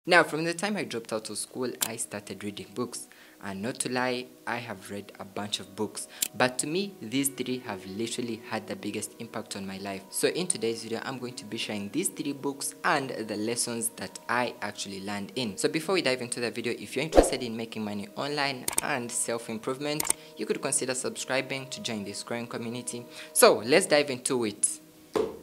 Now, from the time I dropped out of school, I started reading books. And not to lie, I have read a bunch of books. But to me, these three have literally had the biggest impact on my life. So in today's video, I'm going to be sharing these three books and the lessons that I actually learned in. So before we dive into the video, if you're interested in making money online and self-improvement, you could consider subscribing to join this growing community. So let's dive into it.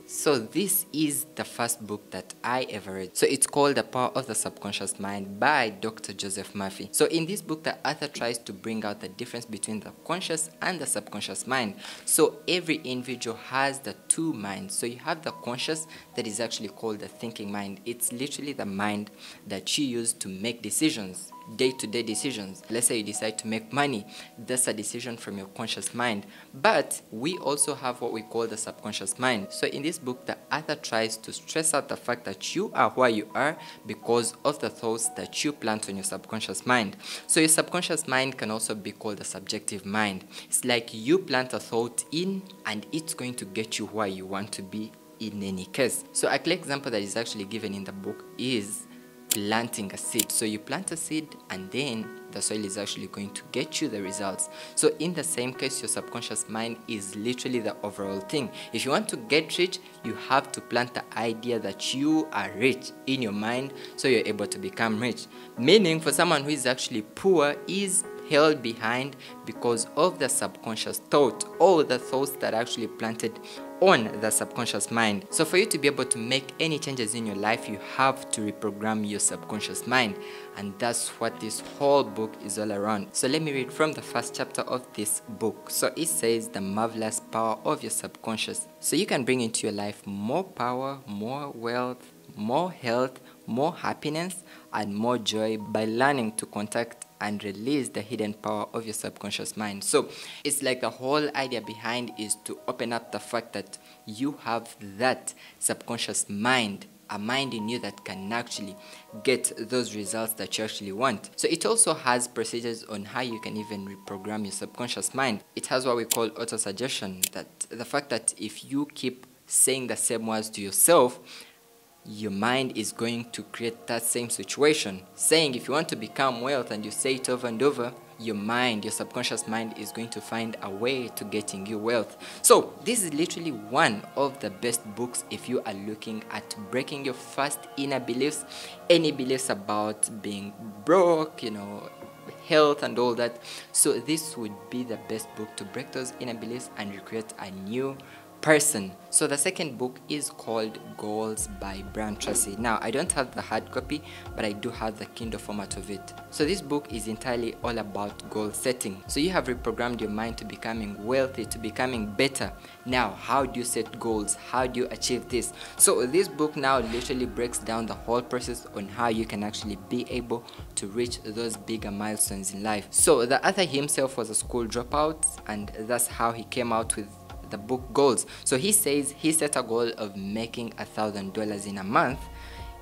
So this is the first book that I ever read. So it's called The Power of the Subconscious Mind by Dr. Joseph Murphy. So in this book, the author tries to bring out the difference between the conscious and the subconscious mind. So every individual has the two minds. So you have the conscious that is actually called the thinking mind. It's literally the mind that you use to make decisions, day-to-day decisions. Let's say you decide to make money. That's a decision from your conscious mind. But we also have what we call the subconscious mind. So in this book, the author tries to stress out the fact that you are where you are because of the thoughts that you plant on your subconscious mind. So your subconscious mind can also be called the subjective mind. It's like you plant a thought in and it's going to get you where you want to be in any case. So a clear example that is actually given in the book is planting a seed. So you plant a seed and then the soil is actually going to get you the results. So in the same case, your subconscious mind is literally the overall thing. If you want to get rich, you have to plant the idea that you are rich in your mind so you're able to become rich. Meaning for someone who is actually poor is held behind because of the subconscious thought, or the thoughts that are actually planted on the subconscious mind. So for you to be able to make any changes in your life, you have to reprogram your subconscious mind, and that's what this whole book is all around. So let me read from the first chapter of this book. So it says, the marvelous power of your subconscious. So you can bring into your life more power, more wealth, more health, more happiness, and more joy by learning to contact and release the hidden power of your subconscious mind. So it's like the whole idea behind is to open up the fact that you have that subconscious mind, a mind in you that can actually get those results that you actually want. So it also has procedures on how you can even reprogram your subconscious mind. It has what we call auto-suggestion, that the fact that if you keep saying the same words to yourself, your mind is going to create that same situation. Saying if you want to become wealth and you say it over and over, your mind, your subconscious mind is going to find a way to getting you wealth. So this is literally one of the best books if you are looking at breaking your first inner beliefs, any beliefs about being broke, health and all that. So this would be the best book to break those inner beliefs and recreate a new person. So the second book is called Goals by Brian Tracy. Now I don't have the hard copy, but I do have the Kindle format of it. So this book is entirely all about goal setting. So you have reprogrammed your mind to becoming wealthy, to becoming better. Now how do you set goals? How do you achieve this? So this book now literally breaks down the whole process on how you can actually be able to reach those bigger milestones in life. So the author himself was a school dropout, and that's how he came out with the book Goals. So he says he set a goal of making $1,000 in a month.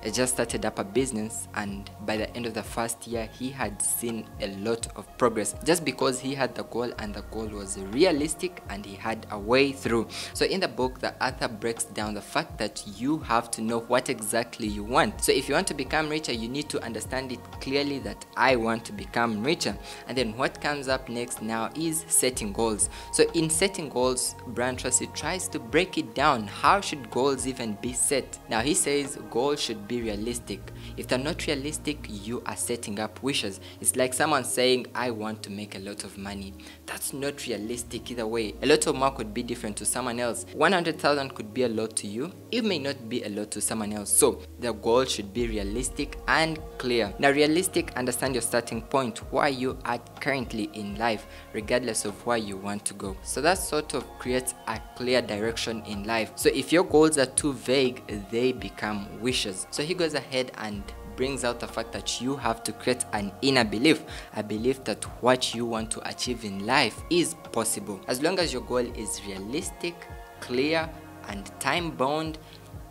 He just started up a business, and by the end of the first year he had seen a lot of progress just because he had the goal, and the goal was realistic and he had a way through. So in the book, the author breaks down the fact that you have to know what exactly you want. So if you want to become richer, you need to understand it clearly that I want to become richer. And then what comes up next now is setting goals. So in setting goals, Brian Tracy tries to break it down. How should goals even be set? Now he says goals should be realistic. If they're not realistic, you are setting up wishes. It's like someone saying, I want to make a lot of money. That's not realistic either way. A lot of more could be different to someone else. 100,000 could be a lot to you. It may not be a lot to someone else. So the goal should be realistic and clear. Now realistic, understand your starting point, where you are currently in life, regardless of where you want to go. So that sort of creates a clear direction in life. So if your goals are too vague, they become wishes. So he goes ahead and brings out the fact that you have to create an inner belief, a belief that what you want to achieve in life is possible. As long as your goal is realistic, clear, and time-bound,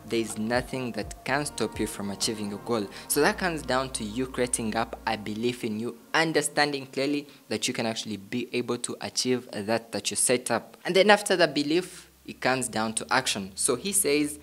there is nothing that can stop you from achieving your goal. So that comes down to you creating up a belief in you, understanding clearly that you can actually be able to achieve that you set up. And then after the belief, it comes down to action. So he says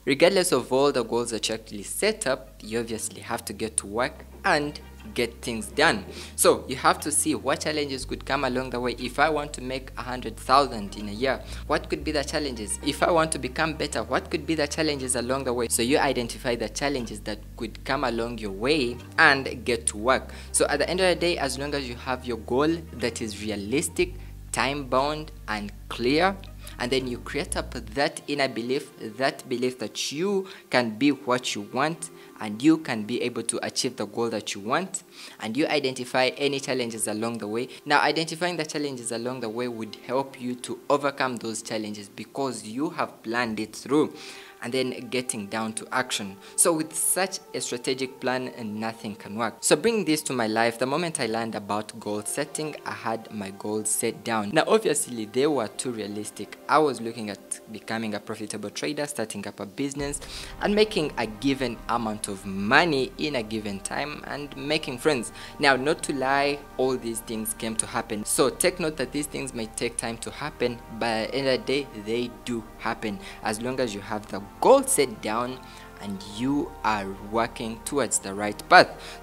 Regardless of all the goals that you actually set up, you obviously have to get to work and get things done. So you have to see what challenges could come along the way. If I want to make 100,000 in a year, what could be the challenges? If I want to become better, what could be the challenges along the way? So you identify the challenges that could come along your way and get to work. So at the end of the day, as long as you have your goal that is realistic, time bound and clear, and then you create up that inner belief, that belief that you can be what you want and you can be able to achieve the goal that you want, and you identify any challenges along the way. Now, identifying the challenges along the way would help you to overcome those challenges because you have planned it through, and then getting down to action. So with such a strategic plan, nothing can work. So bringing this to my life, the moment I learned about goal setting, I had my goals set down. Now obviously they were too realistic. I was looking at becoming a profitable trader, starting up a business, and making a given amount of money in a given time, and making friends. Now, not to lie, all these things came to happen. So take note that these things may take time to happen, but at the end of the day, they do happen as long as you have the goal set down and you are working towards the right path.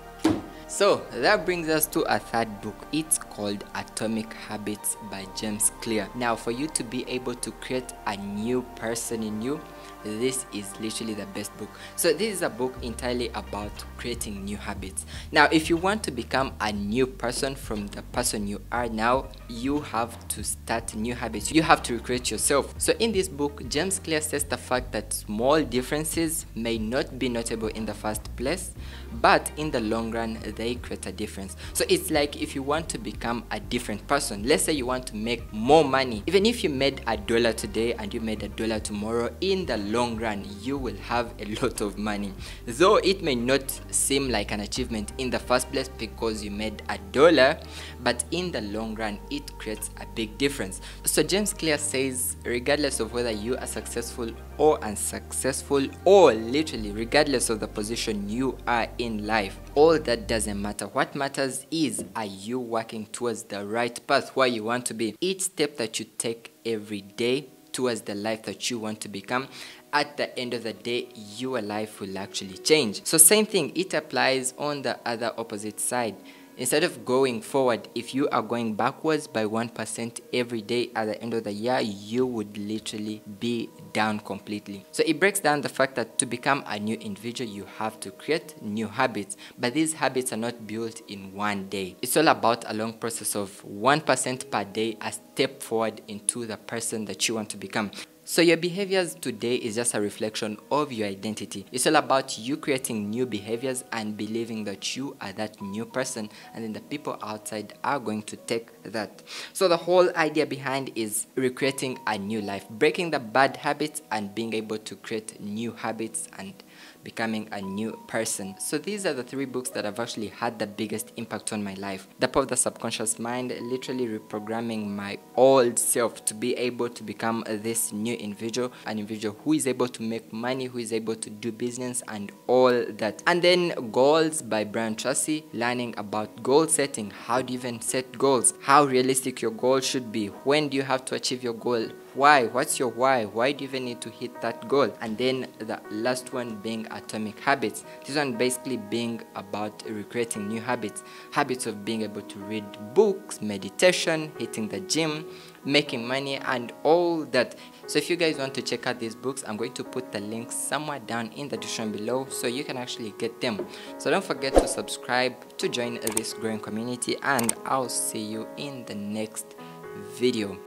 So that brings us to a third book. It's called Atomic Habits by James Clear. Now, for you to be able to create a new person in you, this is literally the best book. So this is a book entirely about creating new habits. Now, if you want to become a new person from the person you are now, you have to start new habits. You have to recreate yourself. So in this book, James Clear says the fact that small differences may not be notable in the first place, but in the long run, they create a difference. So it's like if you want to become a different person, let's say you want to make more money. Even if you made $1 today and you made $1 tomorrow, in the long run, you will have a lot of money. Though it may not seem like an achievement in the first place because you made $1, but in the long run, it creates a big difference. So James Clear says, regardless of whether you are successful or unsuccessful, or literally regardless of the position you are in life, all that doesn't matter. What matters is, are you working towards the right path where you want to be? Each step that you take every day towards the life that you want to become, at the end of the day, your life will actually change. So same thing, it applies on the other opposite side. Instead of going forward, if you are going backwards by 1% every day, at the end of the year, you would literally be down completely. So it breaks down the fact that to become a new individual, you have to create new habits, but these habits are not built in one day. It's all about a long process of 1% per day, a step forward into the person that you want to become. So your behaviors today is just a reflection of your identity. It's all about you creating new behaviors and believing that you are that new person, and then the people outside are going to take that. So the whole idea behind is recreating a new life, breaking the bad habits and being able to create new habits and becoming a new person. So these are the 3 books that have actually had the biggest impact on my life. The Power of the Subconscious Mind, literally reprogramming my old self to be able to become this new individual, an individual who is able to make money, who is able to do business and all that. And then Goals by Brian Tracy, learning about goal setting. How do you even set goals? How realistic your goal should be? When do you have to achieve your goal? Why? What's your why? Why do you even need to hit that goal? And then the last one being Atomic Habits. This one basically being about recreating new habits. Habits of being able to read books, meditation, hitting the gym, making money and all that. So if you guys want to check out these books, I'm going to put the links somewhere down in the description below so you can actually get them. So don't forget to subscribe to join this growing community, and I'll see you in the next video.